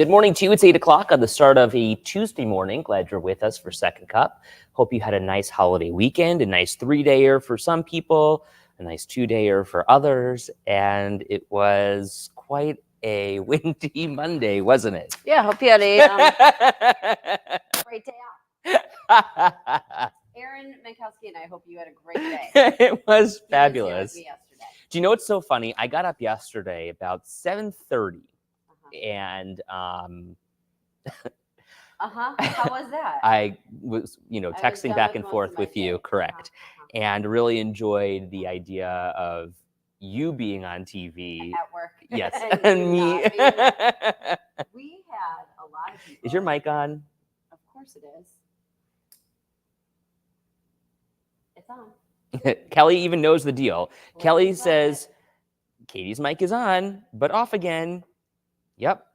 Good morning to you. It's 8 o'clock on the start of a Tuesday morning. Glad you're with us for Second Cup. Hope you had a nice holiday weekend, a nice 3-dayer for some people, a nice 2-dayer for others, and it was quite a windy Monday, wasn't it? Yeah, hope you had a great day off. Aaron Minkowski and I hope you had a great day. It was He was here with fabulous. me yesterday. Do you know what's so funny? I got up yesterday about 7:30. And How was that? I was, texting done back with and most forth of my with you, day. correct? And really enjoyed the idea of you being on TV. At work. Yes, And and you me. not being there. We had a lot of people. Is your mic on? Of course it is. It's on. Kelly even knows the deal. Well, Kelly who's on says, Katie's mic is on, but off again. Yep.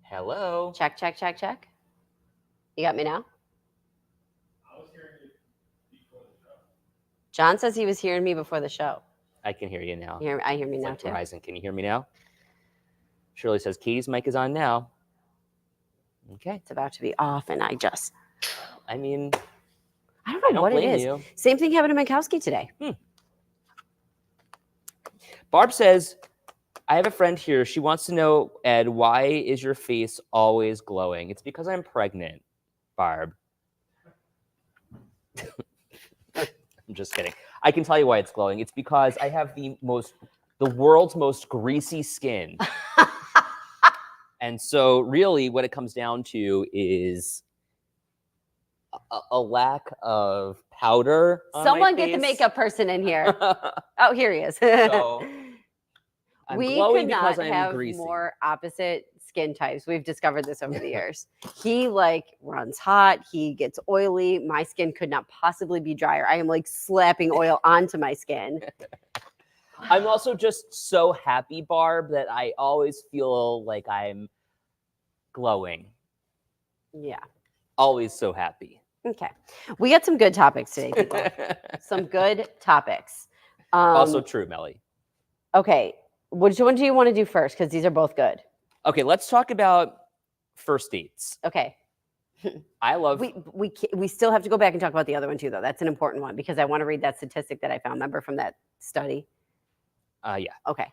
Hello. Check, check, check, check. You got me now? John says he was hearing me before the show. I can hear you now. I hear me It's now like too. Verizon. Can you hear me now? Shirley says Katie's mic is on now. Okay. It's about to be off, and I don't I mean, know what it blame is. you. Same thing happened to Minkowski today. Barb says, I have a friend here. She wants to know, Ed, why is your face always glowing? It's because I'm pregnant, Barb. I'm just kidding. I can tell you why it's glowing. It's because I have the world's most greasy skin. And so really what it comes down to is a lack of powder on my Someone get the face. makeup person in here. Oh, here he is. So I'm we glowing could because not I'm have greasy. more opposite skin types. We've discovered this over the years. He runs hot. He gets oily. My skin could not possibly be drier. I am slapping oil onto my skin. I'm also just so happy, Barb, that I always feel like I'm glowing. Yeah. Always so happy. Okay. We got some good topics today, people. Some good topics. Also true, Melly. Okay. Which one do you want to do first? Because these are both good. Okay, let's talk about first dates. Okay. I love. We still have to go back and talk about the other one too, though. That's an important one because I want to read that statistic that I found. Remember from that study? Yeah. Okay.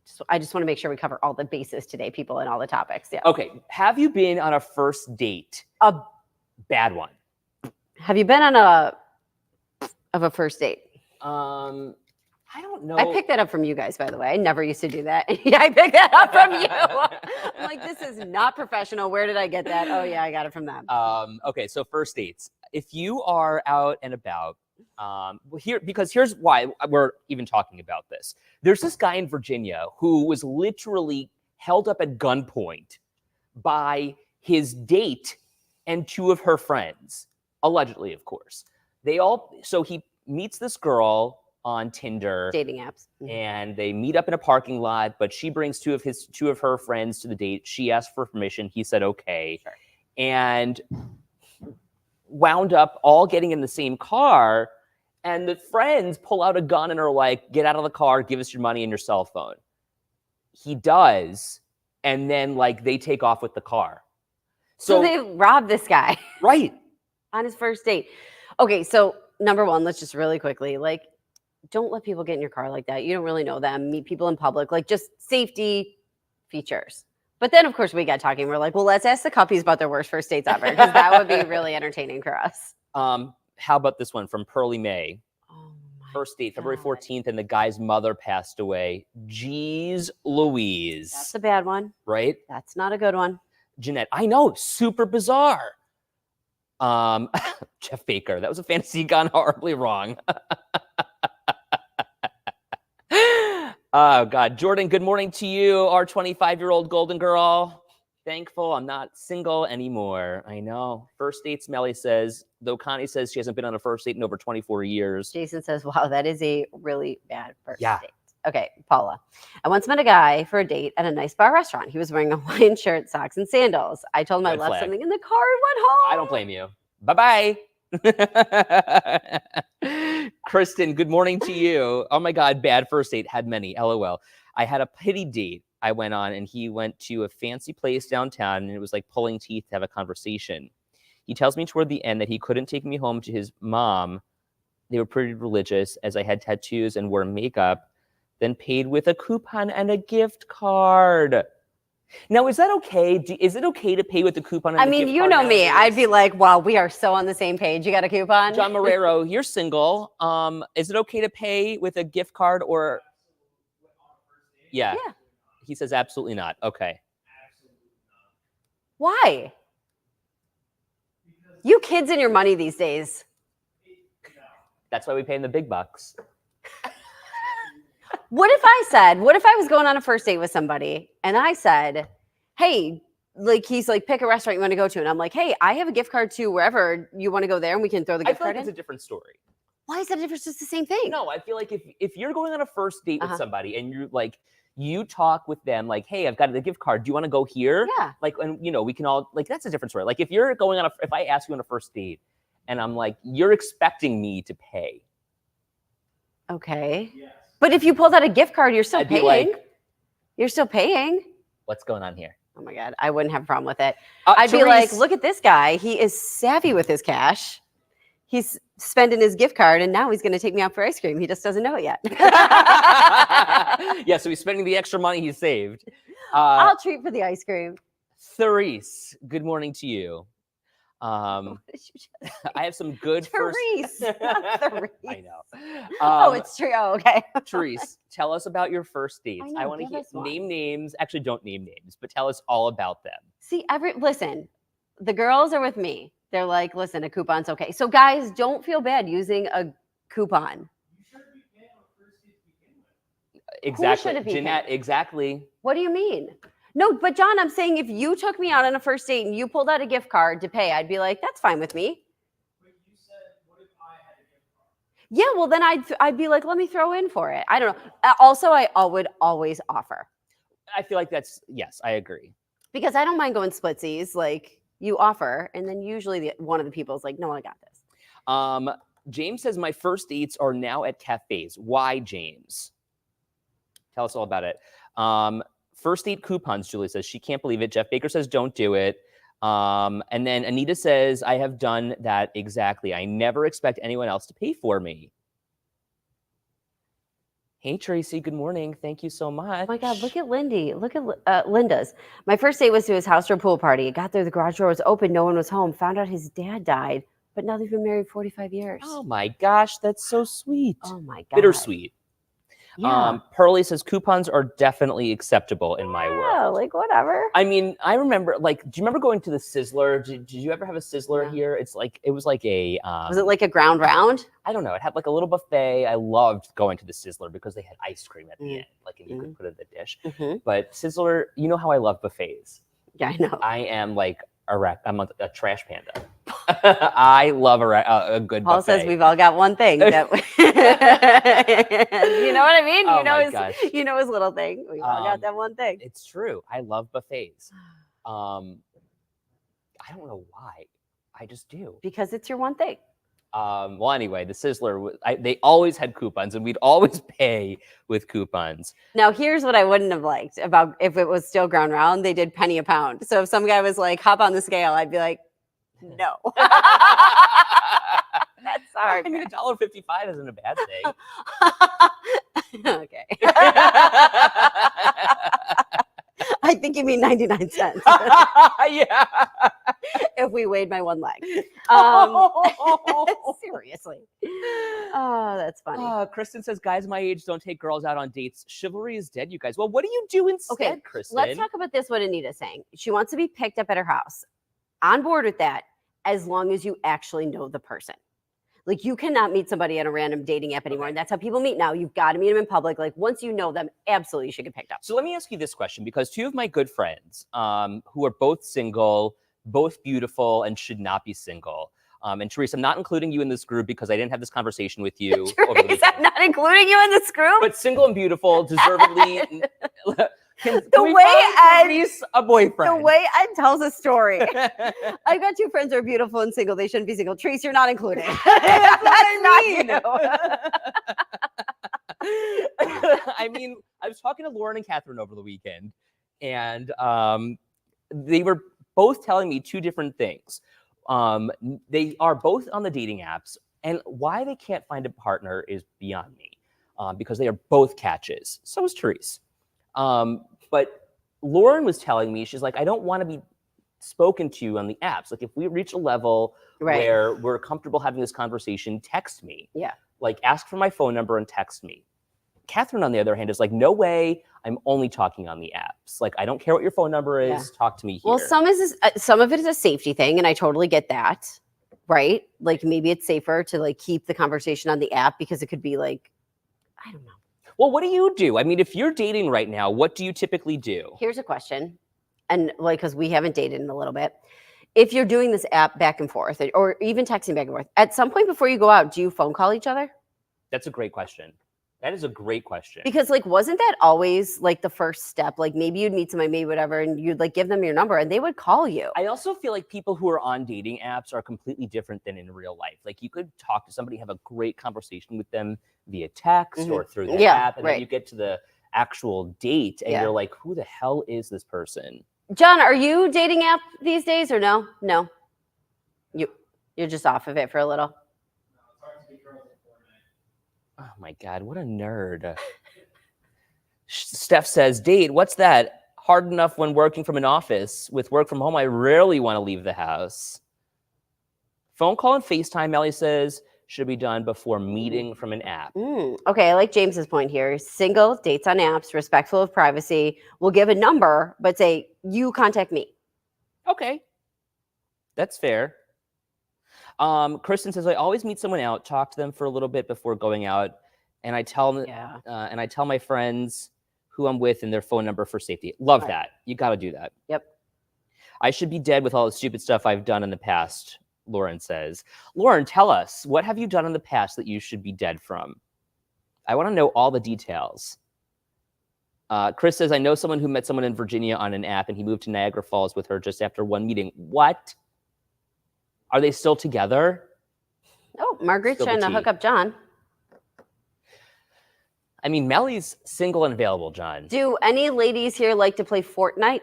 So I just want to make sure we cover all the bases today, people, and all the topics. Yeah. Okay. Have you been on a first date? A bad one. Have you been on a first date? I don't know. I picked that up from you guys, by the way. I never used to do that. Yeah, I picked that up from you. I'm like, this is not professional. Where did I get that? Oh yeah, I got it from them. Okay, so first dates. If you are out and about, here's why we're even talking about this. There's this guy in Virginia who was literally held up at gunpoint by his date and 2 of her friends, allegedly, of course. So he meets this girl on Tinder, Dating apps, and they meet up in a parking lot, but she brings 2 of her friends to the date. She asked for permission. He said, okay. Sure. And wound up all getting in the same car, and the friends pull out a gun and are like, get out of the car, give us your money and your cell phone. He does, and then they take off with the car. So they robbed this guy. Right. On his first date. Okay, so number one, let's just really quickly, don't let people get in your car like that. You don't really know them. Meet people in public, just safety features. But then, of course, we got talking. We're like, well, let's ask the couples about their worst first dates ever, because that would be really entertaining for us. How about this one from Pearly May? Oh my First date, God. February 14th, and the guy's mother passed away. Jeez Louise. That's a bad one. Right? That's not a good one. Jeanette, I know, super bizarre. Jeff Baker, that was a fantasy gone horribly wrong. Oh, God. Jordan, good morning to you, our 25-year-old golden girl. Thankful I'm not single anymore. I know. First dates, Melly says, though Connie says she hasn't been on a first date in over 24 years. Jason says, wow, that is a really bad first Yeah. date. Okay, Paula. I once met a guy for a date at a nice bar restaurant. He was wearing a Hawaiian shirt, socks, and sandals. I told him Red I left flag. something in the car and went home. I don't blame you. Bye-bye. Kristen, good morning to you. Oh my God, bad first date. Had many. LOL. I had a pity date. I went on, and he went to a fancy place downtown, and it was like pulling teeth to have a conversation. He tells me toward the end that he couldn't take me home to his mom. They were pretty religious, as I had tattoos and wore makeup, then paid with a coupon and a gift card. Now, is that okay? Is it okay to pay with a coupon and I a mean, gift you card know me. nowadays? I'd be like, wow, we are so on the same page. You got a coupon? John Marrero, you're single. Is it okay to pay with a gift card or? Yeah. Yeah. He says absolutely not. Okay. Why? You kids and your money these days. That's why we pay him the big bucks. What if I was going on a first date with somebody and I said, hey, like he's like, pick a restaurant you want to go to. And I'm like, hey, I have a gift card to wherever you want to go there and we can throw the I gift feel card like it's in. a different story. Why is that a difference? It's the same thing. No, I feel like if you're going on a first date with somebody and you're like, you talk with them like, hey, I've got the gift card. Do you want to go here? Yeah. Like, and we can all like, that's a different story. Like if you're going on if I ask you on a first date and I'm like, you're expecting me to pay. Okay. Yes. But if you pulled out a gift card, you're still I'd be paying. like, you're still paying. what's going on here? Oh my God. I wouldn't have a problem with it. I'd be like, look at this guy. He is savvy with his cash. He's spending his gift card and now he's going to take me out for ice cream. He just doesn't know it yet. Yeah, so he's spending the extra money he saved. I'll treat for the ice cream. Therese, good morning to you. What did you just say? I have some good Therese, not Therese. I know. Oh, it's true. Oh, okay. Therese, tell us about your first dates. I know, want to give us one. name names. Actually, don't name names, but tell us all about them. See, listen, the girls are with me. They're like, listen, a coupon's okay. So guys, don't feel bad using a coupon. You shouldn't be paying on first date to begin with. Exactly. should it be Jeanette, exactly. What do you mean? No, but John, I'm saying if you took me out on a first date and you pulled out a gift card to pay, I'd be like, that's fine with me. But you said, what if I had a gift card? Yeah, well, then I'd be like, let me throw in for it. I don't know. Also, I would always offer I feel like yes, I agree. because I don't mind going splitsies. Like you offer, and then usually one of the people is like, no, I got this. James says, my first dates are now at cafes. Why, James? Tell us all about it. First date coupons, Julie says. She can't believe it. Jeff Baker says, don't do it. And then Anita says, I have done that exactly. I never expect anyone else to pay for me. Hey, Tracy, good morning. Thank you so much. Oh my God, look at Lindy. Look at Linda's. My first date was to his house or pool party. Got there, the garage door was open. No one was home. Found out his dad died, but now they've been married 45 years. Oh my gosh, that's so sweet. Oh my God. Bittersweet. Yeah. Pearly says coupons are definitely acceptable in my world. Yeah, like whatever. I mean, I remember, like, do you remember going to the Sizzler? Did you ever have a Sizzler here? It was like a. Was it like a ground round? I don't know. It had like a little buffet. I loved going to the Sizzler because they had ice cream at the end, like, and you could put it in the dish. But Sizzler, you know how I love buffets. Yeah, I know. I am like I'm a trash panda. I love a good Paul buffet. says we've all got one thing. That you know what I mean? Oh you know his little thing. We've all got that one thing. It's true. I love buffets. I don't know why. I just do. Because it's your one thing. Well, anyway, the Sizzler, they always had coupons, and we'd always pay with coupons. Now, here's what I wouldn't have liked about if it was still ground round. They did penny a pound. So if some guy was like, hop on the scale, I'd be like, no. That's hard. I mean, $1.55 isn't a bad thing. Okay. I think you mean 99 cents. Yeah. If we weighed my one leg. Seriously. Oh, that's funny. Kristen says, guys my age don't take girls out on dates. Chivalry is dead, you guys. Well, what do you do instead, Okay, Kristen? let's talk about this, what Anita's saying. She wants to be picked up at her house. On board with that, as long as you actually know the person. Like, you cannot meet somebody on a random dating app anymore. And that's how people meet now. You've got to meet them in public. Like, once you know them, absolutely you should get picked up. So let me ask you this question, because two of my good friends who are both single, both beautiful, and should not be single. And Teresa, I'm not including you in this group because I didn't have this conversation with you. Over the Teresa, I'm not including you in this group. But single and beautiful, deservedly. Can The we way find Ed- Therese a boyfriend? The way Ed tells a story. I've got two friends who are beautiful and single. They shouldn't be single. Trees, you're not included. That's not you. I mean, I was talking talking to Lauren and Catherine over the weekend, and they were both telling me two different things. They are both on the dating apps, and why they can't find a partner is beyond me, because they are both catches. So is Therese. But Lauren was telling me, she's like, I don't want to be spoken to on the apps. Like, if we reach a level Right. where we're comfortable having this conversation, text me. Yeah. Like, ask for my phone number and text me. Catherine, on the other hand, is like, no way, I'm only talking on the apps. Like, I don't care what your phone number is. Yeah. Talk to me here. Well, some of it is a safety thing, and I totally get that, right? Like maybe it's safer to like keep the conversation on the app because it could be like, I don't know. Well, what do you do? I mean, if you're dating right now, what do you typically do? Here's a question, and like because we haven't dated in a little bit. If you're doing this app back and forth, or even texting back and forth, at some point before you go out, do you phone call each other? That's a great question. That is a great question. Because like, wasn't that always like the first step? Like maybe you'd meet somebody, maybe whatever, and you'd like give them your number and they would call you. I also feel like people who are on dating apps are completely different than in real life. Like, you could talk to somebody, have a great conversation with them via text or through the Yeah, app, and then right. you get to the actual date and Yeah. you're like, who the hell is this person? John, are you dating app these days or no? No. You're just off of it for a little. No, it's hard to be girls in Fortnite. Oh my God, what a nerd. Steph says, date, what's that? Hard enough when working from an office. With work from home, I rarely want to leave the house. Phone call and FaceTime, Melly says, should be done before meeting from an app. Okay, I like James's point here. Single, dates on apps, respectful of privacy. We'll give a number, but say, you contact me. Okay. That's fair. Kristen says, I always meet someone out, talk to them for a little bit before going out, and I tell them, Yeah. and I tell my friends who I'm with and their phone number for safety. Love Right. that. You got to do that. Yep. I should be dead with all the stupid stuff I've done in the past, Lauren says. Lauren, tell us, what have you done in the past that you should be dead from? I want to know all the details. Chris says, I know someone who met someone in Virginia on an app and he moved to Niagara Falls with her just after one meeting. What? Are they still together? Oh, Margaret's Spill the trying to tea. hook up John. I mean, Melly's single and available, John. Do any ladies here like to play Fortnite?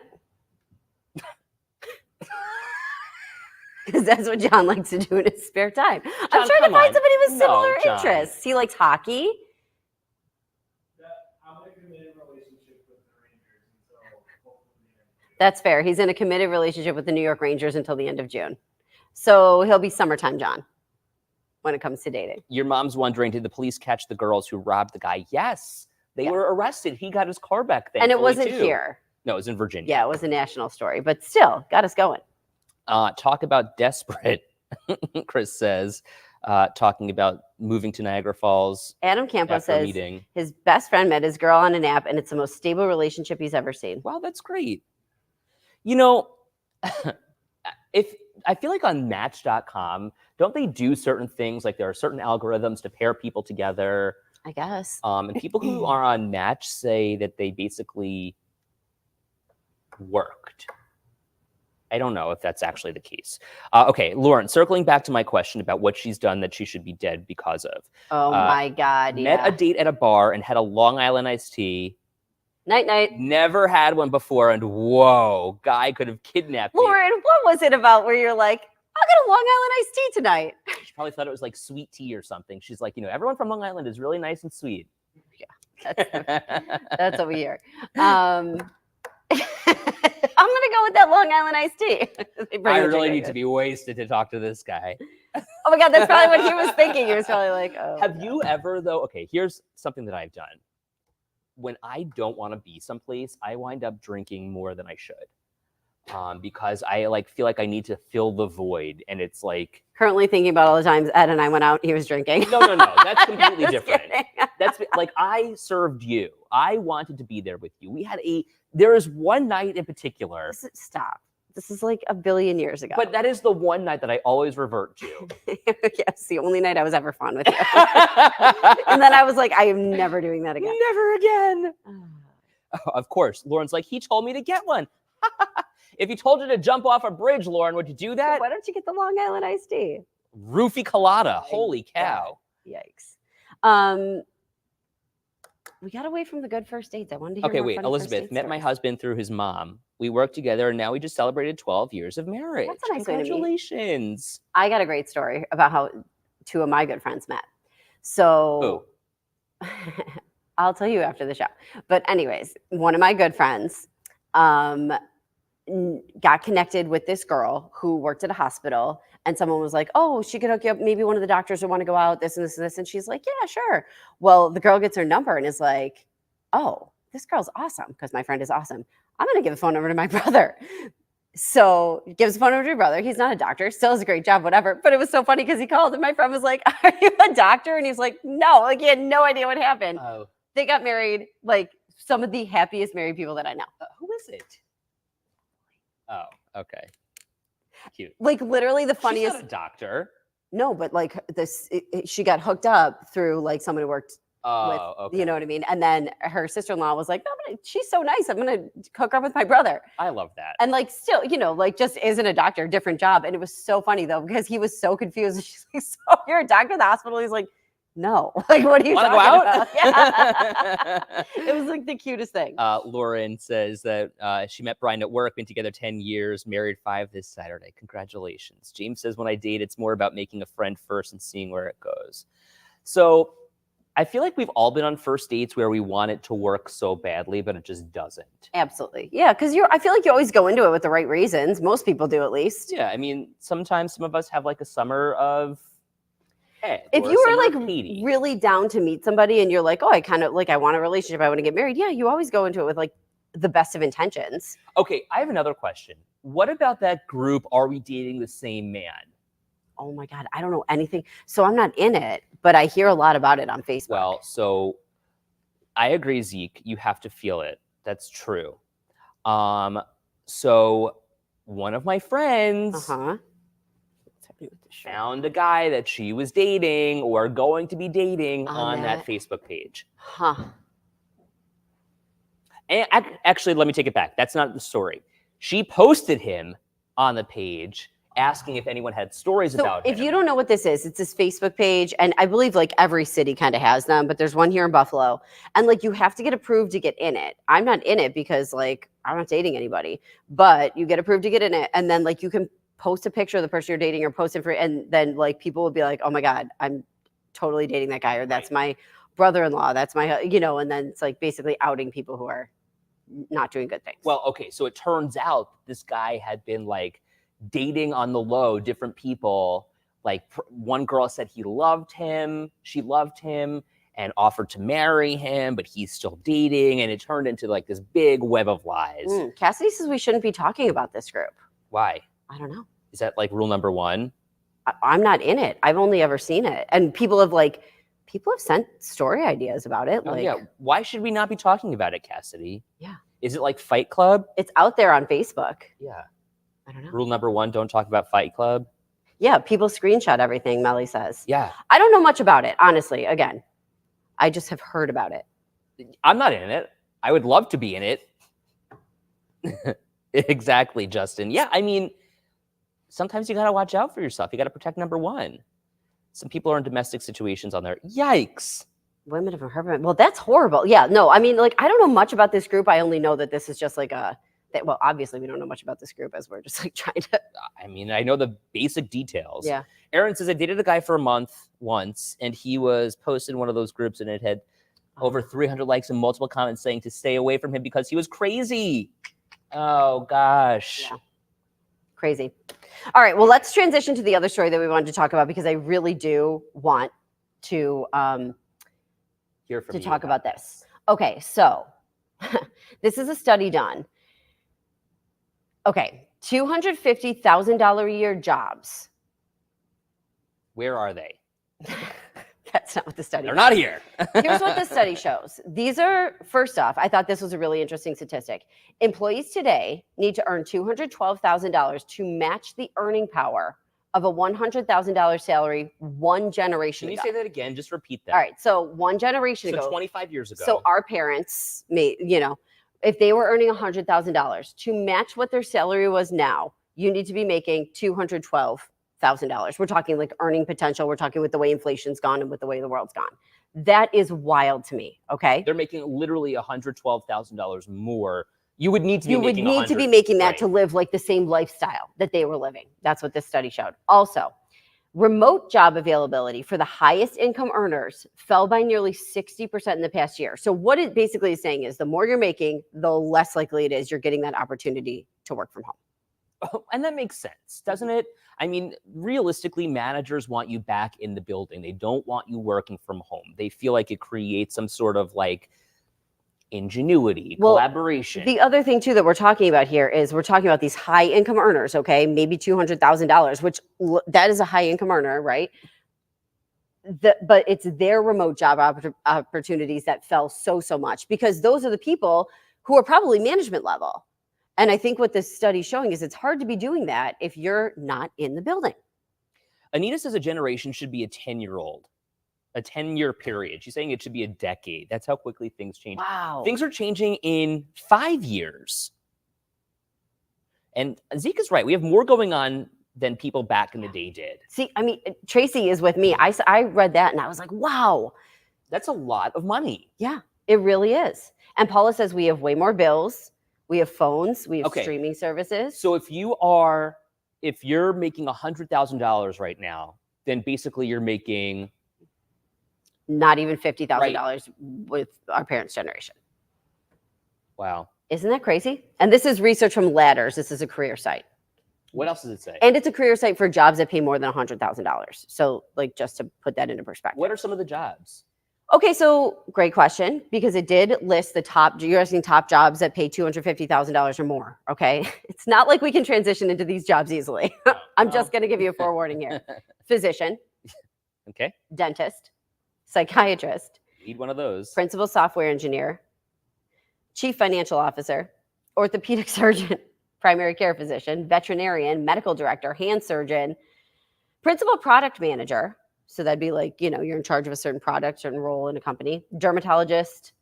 Because that's what John likes to do in his spare time. I'm John, trying to come find on. somebody with No, similar John. interests. He likes hockey. I'm in a committed relationship with the Rangers until hopefully the end of the year. That's fair. He's in a committed relationship with the New York Rangers until the end of June. So he'll be summertime John when it comes to dating. Your mom's wondering, did the police catch the girls who robbed the guy? Yes. They Yeah. were arrested. He got his car back then. And it wasn't here. No, it was in Virginia. Yeah, it was a national story, but still got us going. Talk about desperate, Chris says, talking about moving to Niagara Falls Adam Campo after a says meeting. his best friend met his girl on an app and it's the most stable relationship he's ever seen. Wow, that's great. You know, if I feel like on Match.com, don't they do certain things? Like, there are certain algorithms to pair people together. I guess. And people who are on Match say that they basically worked. I don't know if that's actually the case. Okay, Lauren, circling back to my question about what she's done that she should be dead because of. Oh my God. Met Yeah. a date at a bar and had a Long Island iced tea. Night, night. Never had one before, and whoa, guy could have kidnapped me. Lauren, what was it about where you're like, I'll get a Long Island iced tea tonight? She probably thought it was like sweet tea or something. She's like, everyone from Long Island is really nice and sweet. That's what we hear. I'm gonna go with that Long Island iced tea. They bring I the really drink need like to be wasted to talk to this guy. this. Oh my God, that's probably what he was thinking. He was probably like, oh. Have you ever, though? Okay, here's something that I've done. When I don't want to be someplace, I wind up drinking more than I should, because I feel like I need to fill the void, and it's like, Currently thinking about all the times Ed and I went out, he was drinking. no, that's completely Just different. kidding. That's like, I served you. I wanted to be there with you. There is one night in particular, Stop. This is like a billion years ago. but that is the one night that I always revert to. Yes, the only night I was ever fun with you. And then I was like, I am never doing that again. Never again. Of course, Lauren's like, he told me to get one. If he told you to jump off a bridge, Lauren, would you do that? Why don't you get the Long Island iced tea? Roofie colada. My Holy cow. Yikes. We got away from the good first dates. I wanted to hear Okay, more wait. funny first Elizabeth date met my stories. husband through his mom. We worked together, and now we just celebrated 12 years of marriage. a nice way to meet. Congratulations. I got a great story about how two of my good friends met. So I'll tell you after the show. But anyways, one of my good friends got connected with this girl who worked at a hospital, and someone was like, oh, she could hook you up. Maybe one of the doctors would want to go out, this and this and this. And she's like, yeah, sure. Well, the girl gets her number and is like, oh, this girl's awesome because my friend is awesome. I'm going to give a phone number to my brother. So he gives a phone number to your brother. He's not a doctor, still has a great job, whatever. But it was so funny because he called and my friend was like, are you a doctor? And he's like, no, like he had no idea what happened. Oh, They got married, like some of the happiest married people that I know. who is it? Oh, okay. Cute. Like literally the She's funniest. not a doctor. No, but like this, she got hooked up through like someone who worked Oh, okay. you know what I mean? And then her sister-in-law was like, no, but she's so nice. I'm going to hook her up with my brother. I love that. And like, still, you know, like just isn't a doctor, different job. And it was so funny though, because he was so confused. She's like, so you're a doctor at the hospital? He's like, no. Like, what are you Wanna talking go about? out? Yeah. It was like the cutest thing. Lauren says that she met Brian at work, been together 10 years, married 5 this Saturday. Congratulations. James says, when I date, it's more about making a friend first and seeing where it goes. So I feel like we've all been on first dates where we want it to work so badly, but it just doesn't. Absolutely. Yeah. Cause I feel like you always go into it with the right reasons. Most people do at least. Yeah, I mean, sometimes some of us have like a summer of Ed. If or a you were summer like of Katie. really down to meet somebody and you're like, oh, I kind of like, I want a relationship, I want to get married. Yeah, you always go into it with like the best of intentions. Okay, I have another question. What about that group, Are We Dating the Same Man? Oh my God, I don't know anything. So I'm not in it, but I hear a lot about it on Facebook. Well, so I agree, Zeke. You have to feel it. That's true. So one of my friends found a guy that she was dating or going to be dating on that Facebook page. Huh. And actually, let me take it back. That's not the story. She posted him on the page asking if anyone had stories So about him. if you don't know what this is, it's this Facebook page. And I believe like every city kind of has them, but there's one here in Buffalo. And like you have to get approved to get in it. I'm not in it because like I'm not dating anybody, but you get approved to get in it. And then like you can post a picture of the person you're dating or post it for, and then like people will be like, oh my God, I'm totally dating that guy, or that's my brother-in-law, that's my, you know, and then it's like basically outing people who are not doing good things. Well, okay, so it turns out this guy had been like dating on the low different people. Like one girl said he loved him, she loved him and offered to marry him, but he's still dating, and it turned into like this big web of lies. Cassidy says we shouldn't be talking about this group. Why? I don't know. Is that like rule number 1? I'm not in it. I've only ever seen it. And people have sent story ideas about it. Oh, Like, yeah. Why should we not be talking about it, Cassidy? Yeah. Is it like Fight Club? it's out there on Facebook. Yeah. I don't know. Rule number 1, don't talk about Fight Club. Yeah, people screenshot everything, Melly says. Yeah. I don't know much about it, honestly. Again, I just have heard about it. I'm not in it. I would love to be in it. Exactly, Justin. Yeah, I mean, sometimes you got to watch out for yourself. You got to protect number 1. Some people are in domestic situations on there. Yikes. Women have heard of it. Well, that's horrible. Yeah, no, I mean, like, I don't know much about this group. I only know that this is just like well, obviously we don't know much about this group as we're just like trying to. I mean, I know the basic details. Yeah. Aaron says, I dated a guy for a month once, and he was posted in one of those groups, and it had over 300 likes and multiple comments saying to stay away from him because he was crazy. Oh, gosh. Yeah. Crazy. All right, well, let's transition to the other story that we wanted to talk about because I really do want to Hear from you talk about this. Okay, so this is a study done. Okay, $250,000 a year jobs. Where are they? That's not what the study They're does. not here. Here's what the study shows. These are, first off, I thought this was a really interesting statistic. Employees today need to earn $212,000 to match the earning power of a $100,000 salary one generation Can you ago. say that again? Just repeat that. All right, so one generation So ago. 25 years ago. So our parents may, you know, if they were earning $100,000 to match what their salary was now, you need to be making $212,000. $200,000. We're talking like earning potential. We're talking with the way inflation's gone and with the way the world's gone. That is wild to me. Okay. They're making literally $112,000 more. You would need to be You would making need to be 100, making that right. to live like the same lifestyle that they were living. That's what this study showed. Also, remote job availability for the highest income earners fell by nearly 60% in the past year. So what it basically is saying is the more you're making, the less likely it is you're getting that opportunity to work from home. Oh, and that makes sense, doesn't it? I mean, realistically, managers want you back in the building. They don't want you working from home. They feel like it creates some sort of like ingenuity, Well, collaboration. The other thing too that we're talking about here is we're talking about these high income earners, okay? Maybe $200,000, which that is a high income earner, right? But it's their remote job opportunities that fell so much because those are the people who are probably management level. And I think what this study is showing is it's hard to be doing that if you're not in the building. Anita says a generation should be a 10-year-old, a 10-year period. She's saying it should be a decade. That's how quickly things change. Wow. Things are changing in 5 years. And Zeke is right. We have more going on than people back in the day did. See, I mean, Tracy is with me. I read that and I was like, wow. That's a lot of money. Yeah, it really is. And Paula says we have way more bills. We have phones. We have Okay. streaming services. So if you're making $100,000 right now, then basically you're making not even $50,000 with our parents' generation. wow. Isn't that crazy? And this is research from Ladders. This is a career site. What else does it say? And it's a career site for jobs that pay more than $100,000. So like just to put that into perspective. What are some of the jobs? Okay, so great question because it did list the top, you're asking top jobs that pay $250,000 or more, okay? It's not like we can transition into these jobs easily. I'm just going to give you a forewarning here. Physician, Okay. dentist, psychiatrist, Need one of those. principal software engineer, chief financial officer, orthopedic surgeon, primary care physician, veterinarian, medical director, hand surgeon, principal product manager. So that'd be like, you know, you're in charge of a certain product, certain role in a company, dermatologist,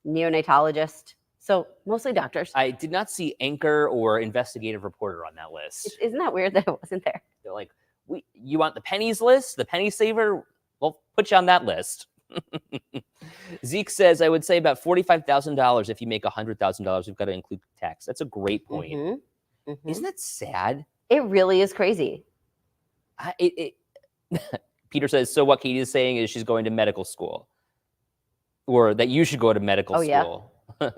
neonatologist. So mostly doctors. I did not see anchor or investigative reporter on that list. Isn't that weird that it wasn't there? They're like, you want the pennies list, the penny saver? We'll put you on that list. Zeke says, I would say about $45,000 if you make $100,000. We've got to include tax. That's a great point. Mhm, mhm. Isn't that sad? It really is crazy. Peter says, so what Katie is saying is she's going to medical school, or that you should go to medical school. Yeah.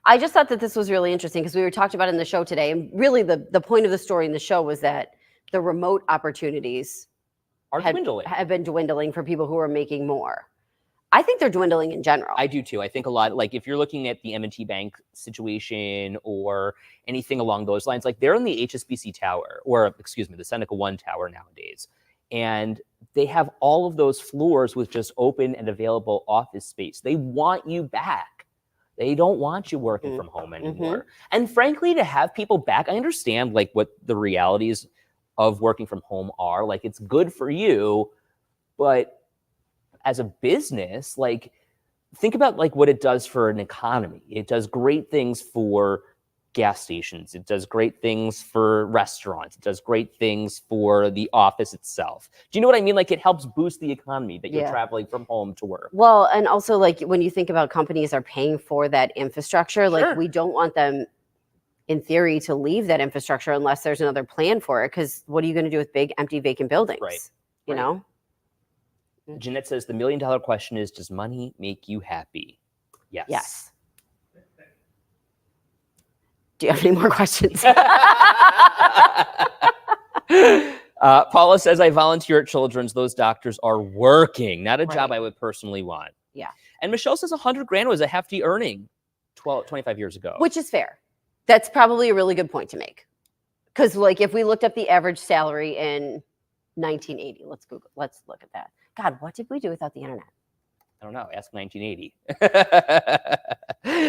I just thought that this was really interesting because we were talked about in the show today. And really the point of the story in the show was that the remote opportunities Are dwindling. have been dwindling for people who are making more. I think they're dwindling in general. I do too. I think a lot, like if you're looking at the M&T Bank situation or anything along those lines, like they're in the HSBC tower, or excuse me, the Seneca One tower nowadays. And they have all of those floors with just open and available office space. They want you back. They don't want you working from home anymore. And frankly, to have people back, I understand like what the realities of working from home are. Like it's good for you, but as a business, like think about like what it does for an economy. It does great things for gas stations. It does great things for restaurants. It does great things for the office itself. Do you know what I mean? Like it helps boost the economy that you're Yeah. traveling from home to work. Well, and also like when you think about companies are paying for that infrastructure, like Sure. we don't want them in theory to leave that infrastructure unless there's another plan for it. Because what are you going to do with big empty vacant buildings? Right. You Right. know? Jeanette says the $1 million question is, does money make you happy? Yes. Yes. Do you have any more questions? Paula says, I volunteer at Children's. Those doctors are working. Not a job Right. I would personally want. Yeah. And Michelle says 100 grand was a hefty earning 25 years ago. Which is fair. That's probably a really good point to make. Because like if we looked up the average salary in 1980, let's look at that. God, what did we do without the internet? I don't know. Ask 1980.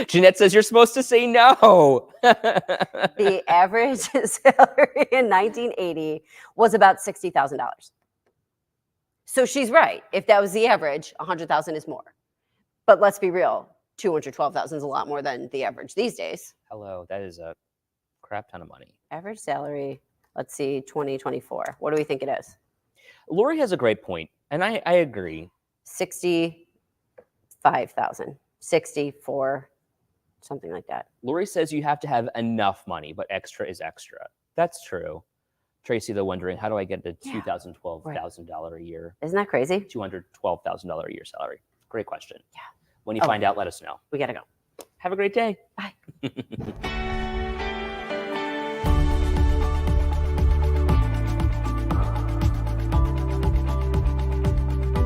Jeanette says, you're supposed to say no. The average salary in 1980 was about $60,000. So she's right. If that was the average, 100,000 is more. But let's be real, 212,000 is a lot more than the average these days. Hello. That is a crap ton of money. Average salary let's see, 2024. What do we think it is? Lori has a great point, and I agree. 65,000, 64, something like that. Lori says you have to have enough money, but extra is extra. That's true. Tracy, though, wondering, how do I get to Yeah, $2,012,000 a year, Isn't that crazy? $212,000 a year salary? Great question. Yeah. When you Oh. find out, let us know. We got to go. Have a great day. Bye.